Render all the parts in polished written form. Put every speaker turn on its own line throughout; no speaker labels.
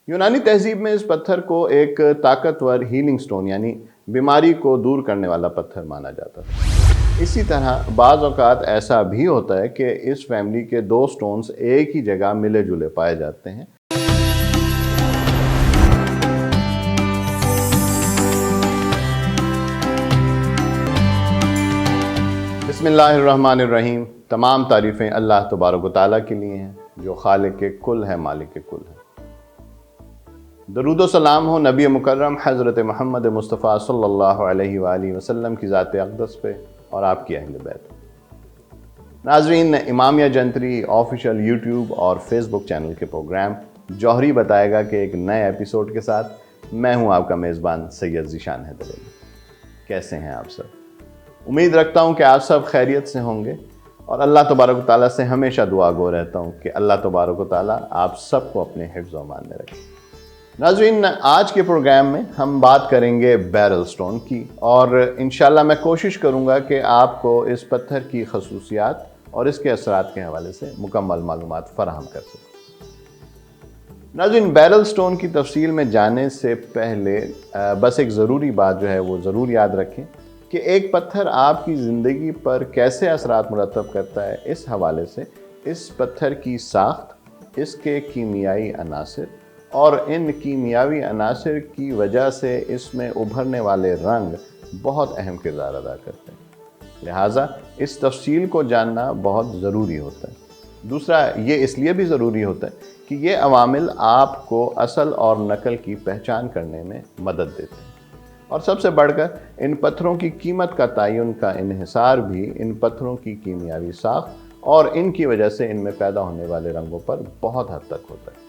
यूनानी तहजीब में इस पत्थर को एक ताकतवर हीलिंग स्टोन यानी बीमारी को दूर करने वाला पत्थर माना जाता था। इसी तरह बाज़ औक़ात ऐसा भी होता है कि इस फैमिली के दो स्टोन्स एक ही जगह मिले जुले पाए जाते हैं। बिस्मिल्लाहिर्रहमानिर्रहीम। तमाम तारीफ़ें अल्लाह तबारक व तआला के लिए हैं जो खालिक़ कुल है, मालिक कुल है। दरूद व सलाम हो नबी मुकर्रम हज़रत मोहम्मद मुस्तफ़ा सल्लल्लाहु अलैहि वालैहि वसल्लम की ज़ात अक़दस पे और आपकी अहले बैत। नाज़रीन, इमामिया जंतरी ऑफिशियल यूट्यूब और फेसबुक चैनल के प्रोग्राम जौहरी बताएगा के एक नए एपिसोड के साथ मैं हूँ आपका मेज़बान सैयद ज़ीशान हैदर अली। कैसे हैं आप सब? उम्मीद रखता हूँ कि आप सब खैरियत से होंगे और अल्लाह तबारक व तआला से हमेशा दुआ गो रहता हूँ कि अल्लाह तबारक व तआला आप सबको अपने हिफ्ज़ व अमान में रखे। नाज़रीन, आज के प्रोग्राम में हम बात करेंगे बैरल स्टोन की और इंशाल्लाह मैं कोशिश करूँगा कि आपको इस पत्थर की खसूसियात और इसके असरात के हवाले से मुकम्मल मालूमात फराहम कर सकूँ। नाज़रीन, बैरल स्टोन की तफसील में जाने से पहले बस एक ज़रूरी बात जो है वो ज़रूर याद रखें कि एक पत्थर आपकी ज़िंदगी पर कैसे असरात मुरतब करता है, इस हवाले से इस पत्थर की साख्त, इसके कीमियाई अनासिर और इन कीमियावी अनासिर की वजह से इसमें उभरने वाले रंग बहुत अहम किरदार अदा करते हैं। लिहाजा इस तफसील को जानना बहुत ज़रूरी होता है। दूसरा, ये इसलिए भी ज़रूरी होता है कि ये अवामिल आपको असल और नकल की पहचान करने में मदद देते हैं और सबसे बढ़कर इन पत्थरों की कीमत का तयन का इन्हिसार भी इन पत्थरों की कीमियावी साख्त और इनकी वजह से इनमें पैदा होने वाले रंगों पर बहुत हद तक होता है।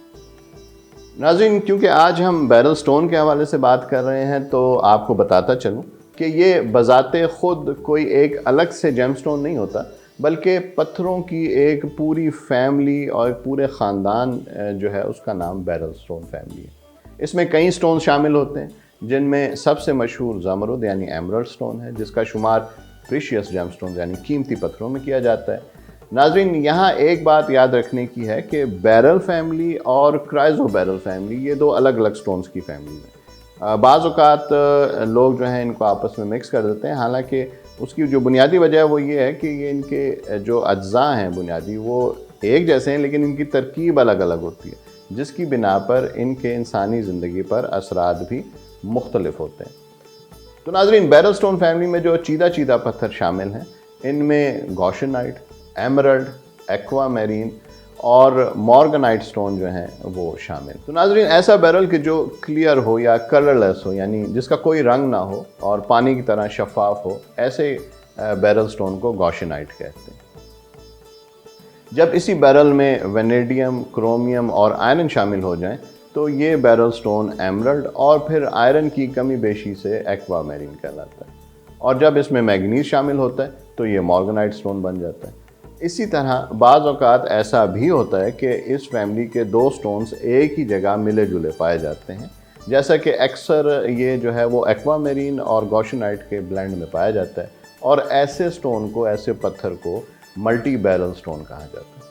नाज़रीन, क्योंकि आज हम बैरल स्टोन के हवाले से बात कर रहे हैं तो आपको बताता चलूँ कि ये बज़ाते ख़ुद कोई एक अलग से जेमस्टोन नहीं होता, बल्कि पत्थरों की एक पूरी फैमिली और पूरे ख़ानदान जो है उसका नाम बैरल स्टोन फैमिली है। इसमें कई स्टोन शामिल होते हैं जिनमें सबसे मशहूर ज़मरुद यानी एमरल्ड स्टोन है, जिसका शुमार प्रीशियस जेमस्टोन यानी कीमती पत्थरों में किया जाता है। नाज़रीन, यहाँ एक बात याद रखने की है कि बैरल फैमिली और क्राइज़ो बैरल फैमिली ये दो अलग अलग स्टोन्स की फैमिली हैं। बाज़ औक़ात लोग जो हैं इनको आपस में मिक्स कर देते हैं, हालांकि उसकी जो बुनियादी वजह है वो ये है कि ये इनके जो अज्जा हैं बुनियादी वो एक जैसे हैं, लेकिन इनकी तरकीब अलग अलग होती है, जिसकी बिना पर इनके इंसानी ज़िंदगी पर असरात भी मुख्तलिफ होते हैं। तो नाज़रीन, बैरल स्टोन फैमिली में जो चीदा चीदा पत्थर शामिल हैं इनमें गॉशनाइट, एमरल्ड, एक्वामेरीन और मॉर्गनाइट स्टोन जो हैं वो शामिल। तो नाज़रीन, ऐसा बैरल कि जो क्लियर हो या कलरलेस हो यानी जिसका कोई रंग ना हो और पानी की तरह शफाफ हो, ऐसे बैरल स्टोन को गॉशनाइट कहते हैं। जब इसी बैरल में वेनेडियम, क्रोमियम और आयरन शामिल हो जाएं तो ये बैरल स्टोन एमरल्ड और फिर आयरन की कमी बेशी से एक्वामेरीन कहलाता है, और जब इसमें मैग्नीज शामिल होता है तो ये मॉर्गनाइट स्टोन बन जाता है। इसी तरह बाज़ औक़ात ऐसा भी होता है कि इस फैमिली के दो स्टोन्स एक ही जगह मिले जुले पाए जाते हैं, जैसा कि अक्सर ये जो है वो एक्वामेरीन और गॉशनाइट के ब्लेंड में पाया जाता है, और ऐसे स्टोन को, ऐसे पत्थर को मल्टी बैरल स्टोन कहा जाता है।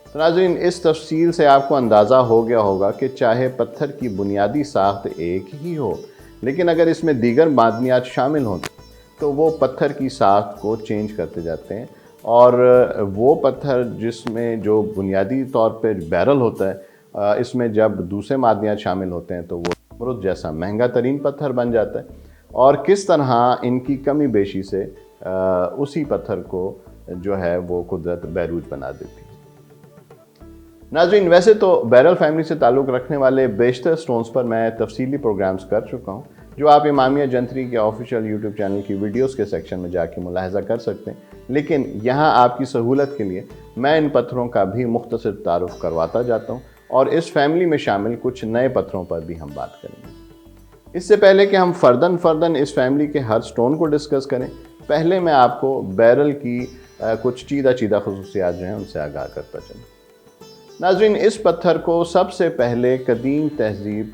तो नाज़रीन, इस तफसील से आपको अंदाज़ा हो गया होगा कि चाहे पत्थर की बुनियादी साख्त एक ही हो, लेकिन अगर इसमें दीगर मादनियात शामिल हों तो वो पत्थर की साख्त को चेंज करते जाते हैं, और वो पत्थर जिसमें जो बुनियादी तौर पर बैरल होता है, इसमें जब दूसरे मादनियात शामिल होते हैं तो वो ज़मरुद जैसा महंगा तरीन पत्थर बन जाता है, और किस तरह इनकी कमी बेशी से उसी पत्थर को जो है वो कुदरत बैरूज बना देती है। नाज़रीन, वैसे तो बैरल फैमिली से ताल्लुक़ रखने वाले बेशतर स्टोन्स पर मैं तफसीली प्रोग्राम्स कर चुका हूँ, जो आप इमामिया जंतरी के ऑफिशियल यूट्यूब चैनल की वीडियोस के सेक्शन में जाके मुलाहिज़ा कर सकते हैं, लेकिन यहाँ आपकी सहूलत के लिए मैं इन पत्थरों का भी मुख्तसर तारुफ़ करवाता जाता हूँ और इस फैमिली में शामिल कुछ नए पत्थरों पर भी हम बात करेंगे। इससे पहले कि हम फ़र्दन इस फैमिली के हर स्टोन को डिस्कस करें, पहले मैं आपको बैरल की कुछ चीदा खसूसियात जो हैं उनसे आगाह करता चलूँ। नाज़रीन, इस पत्थर को सबसे पहले कदीम तहज़ीब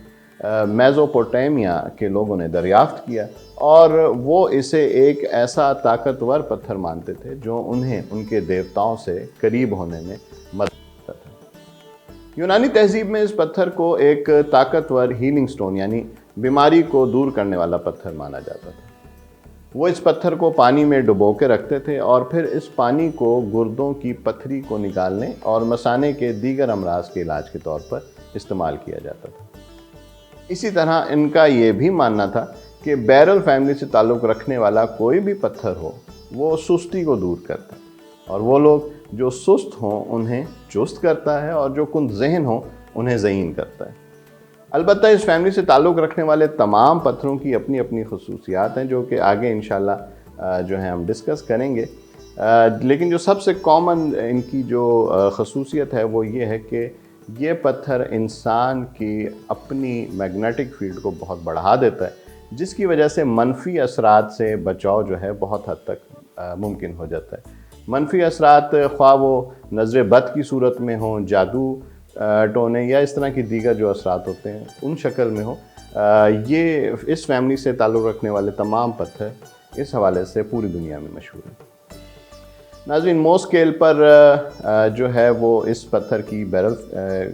मेसोपोटामिया के लोगों ने दरियाफ्त किया, और वो इसे एक ऐसा ताकतवर पत्थर मानते थे जो उन्हें उनके देवताओं से करीब होने में मदद करता था। یونانی تہذیب میں اس پتھر کو ایک طاقتور ہیلنگ سٹون یعنی بیماری کو دور کرنے والا پتھر مانا جاتا تھا۔ وہ اس پتھر کو پانی میں ڈبو کے رکھتے تھے اور پھر اس پانی کو گردوں کی پتھری کو نکالنے اور مثانے کے دیگر امراض کے علاج کے طور پر استعمال کیا جاتا تھا۔ اسی طرح ان کا یہ بھی ماننا تھا کہ بیرل فیملی سے تعلق رکھنے والا کوئی بھی پتھر ہو وہ سستی کو دور کرتا ہے، اور وہ لوگ جو سست ہوں انہیں چست کرتا ہے، اور جو کند ذہن ہوں انہیں ذہین کرتا ہے۔ البتہ اس فیملی سے تعلق رکھنے والے تمام پتھروں کی اپنی اپنی خصوصیات ہیں جو کہ آگے انشاءاللہ جو ہیں ہم ڈسکس کریں گے، لیکن جو سب سے کامن ان کی جو خصوصیت ہے وہ یہ ہے کہ یہ پتھر انسان کی اپنی میگنیٹک فیلڈ کو بہت بڑھا دیتا ہے، جس کی وجہ سے منفی اثرات سے بچاؤ جو ہے بہت حد تک ممکن ہو جاتا ہے۔ منفی اثرات خواہ وہ نظر بد کی صورت میں ہوں، جادو ٹونے یا اس طرح کی دیگر جو اثرات ہوتے ہیں ان شکل میں ہو، یہ اس فیملی سے تعلق رکھنے والے تمام پتھر اس حوالے سے پوری دنیا میں مشہور ہیں۔ ناظرین، مو اسکیل پر جو ہے وہ اس پتھر کی بیرل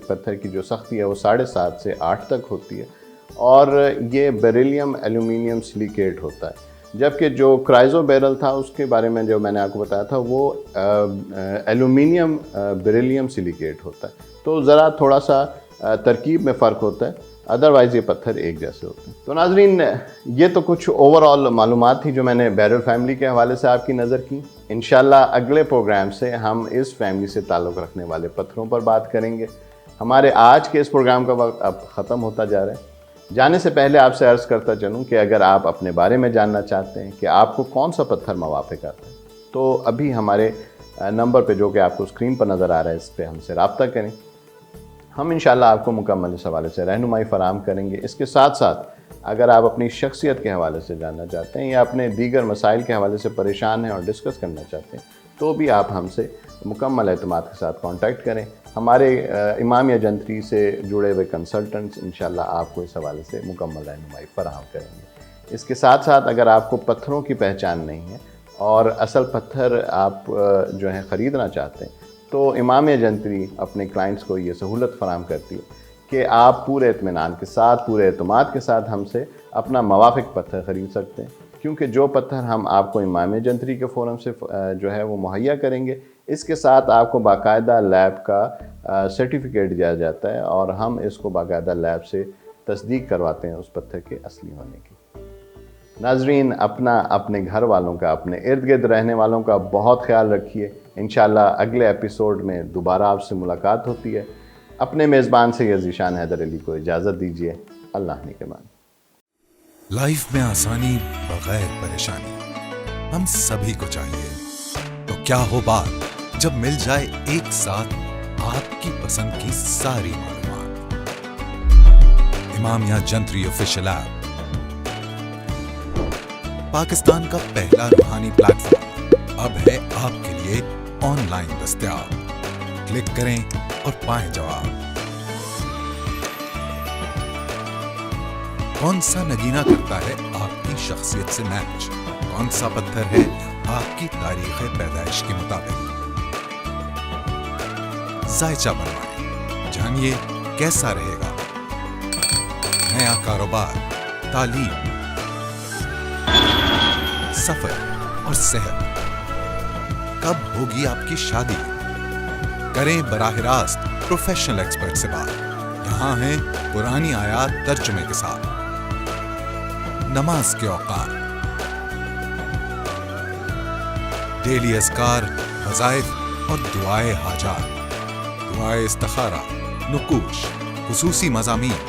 پتھر کی جو سختی ہے وہ 7.5 سے 8 تک ہوتی ہے، اور یہ بیریلیم ایلومینیم سلیکیٹ ہوتا ہے، جبکہ جو کرائزو بیرل تھا اس کے بارے میں جو میں نے آپ کو بتایا تھا وہ ایلومینیم بیریلیم سلیکیٹ ہوتا ہے، تو ذرا تھوڑا سا ترکیب میں فرق ہوتا ہے، ادروائز یہ پتھر ایک جیسے ہوتے ہیں۔ تو ناظرین، یہ تو کچھ اوور آل معلومات تھی جو میں نے بیرل فیملی کے حوالے سے آپ کی نظر کی۔ انشاءاللہ اگلے پروگرام سے ہم اس فیملی سے تعلق رکھنے والے پتھروں پر بات کریں گے۔ ہمارے آج کے اس پروگرام کا وقت اب ختم ہوتا جا رہا ہے۔ جانے سے پہلے آپ سے عرض کرتا چلوں کہ اگر آپ اپنے بارے میں جاننا چاہتے ہیں کہ آپ کو کون سا پتھر موافق آتا ہے تو ابھی ہمارے نمبر پہ جو کہ آپ کو اسکرین پر نظر آ رہا ہے اس پہ ہم سے رابطہ کریں، ہم انشاءاللہ آپ کو مکمل اس حوالے سے رہنمائی فراہم کریں گے۔ اس کے ساتھ ساتھ اگر آپ اپنی شخصیت کے حوالے سے جاننا چاہتے ہیں یا اپنے دیگر مسائل کے حوالے سے پریشان ہیں اور ڈسکس کرنا چاہتے ہیں تو بھی آپ ہم سے مکمل اعتماد کے ساتھ کانٹیکٹ کریں۔ ہمارے امامیہ جنتری سے جڑے ہوئے کنسلٹنٹس انشاءاللہ آپ کو اس حوالے سے مکمل رہنمائی فراہم کریں گے۔ اس کے ساتھ ساتھ اگر آپ کو پتھروں کی پہچان نہیں ہے اور اصل پتھر آپ جو ہیں خریدنا چاہتے ہیں تو امامیہ جنتری اپنے کلائنٹس کو یہ سہولت فراہم کرتی ہے کہ آپ پورے اطمینان کے ساتھ، پورے اعتماد کے ساتھ ہم سے اپنا موافق پتھر خرید سکتے ہیں، کیونکہ جو پتھر ہم آپ کو امامیہ جنتری کے فورم سے جو ہے وہ مہیا کریں گے، اس کے ساتھ آپ کو باقاعدہ لیب کا سرٹیفکیٹ دیا جاتا ہے اور ہم اس کو باقاعدہ لیب سے تصدیق کرواتے ہیں اس پتھر کے اصلی ہونے کی۔ ناظرین، اپنے گھر والوں کا، اپنے ارد گرد رہنے والوں کا بہت خیال رکھیے۔ انشاءاللہ اگلے ایپیسوڈ میں دوبارہ آپ سے ملاقات ہوتی ہے۔ اپنے میزبان سے ذیشان حیدر علی کو اجازت دیجیے۔ اللہ نگہبان۔
لائف میں آسانی بغیر پریشانی ہم سبھی کو چاہیے، تو کیا ہو بات جب مل جائے ایک ساتھ آپ کی پسند کی ساری معلومات۔ امامیہ جنتری آفیشیل ایپ، پاکستان کا پہلا روحانی پلیٹ فارم، اب ہے آپ کے لیے آن لائن دستیاب۔ کلک کریں اور پائیں جواب۔ کون سا نگینہ کرتا ہے آپ کی شخصیت سے میچ؟ کون سا پتھر ہے آپ کی تاریخ پیدائش کے مطابق؟ ذائچہ بنوائیں، جانیے کیسا رہے گا نیا کاروبار، تعلیم، سفر اور صحت۔ کب ہوگی آپ کی شادی؟ کریں براہ راست پروفیشنل ایکسپرٹ سے بات۔ یہاں ہیں قرآنی آیات ترجمے کے ساتھ، نماز کے اوقات، ڈیلی اذکار، وظائف اور دعائے حاجات، دعائے استخارہ، نقوش، خصوصی مضامین،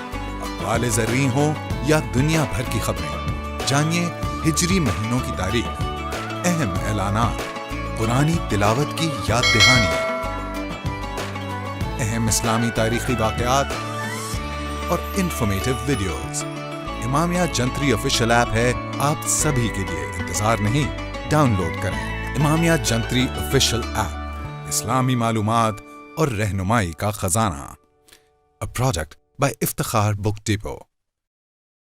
اقوال زرعی ہوں یا دنیا بھر کی خبریں۔ جانیے ہجری مہینوں کی تاریخ، اہم اعلانات، قرآنی تلاوت کی یاد دہانی، اہم اسلامی تاریخی واقعات اور انفارمیٹیو ویڈیوز۔ امامیہ جنتری آفیشیل ایپ ہے آپ سبھی کے لیے، انتظار نہیں، ڈاؤن لوڈ کریں۔ امامیہ جنتری آفیشیل ایپ، اسلامی معلومات اور رہنمائی کا خزانہ۔ A product by Iftikhar book depot.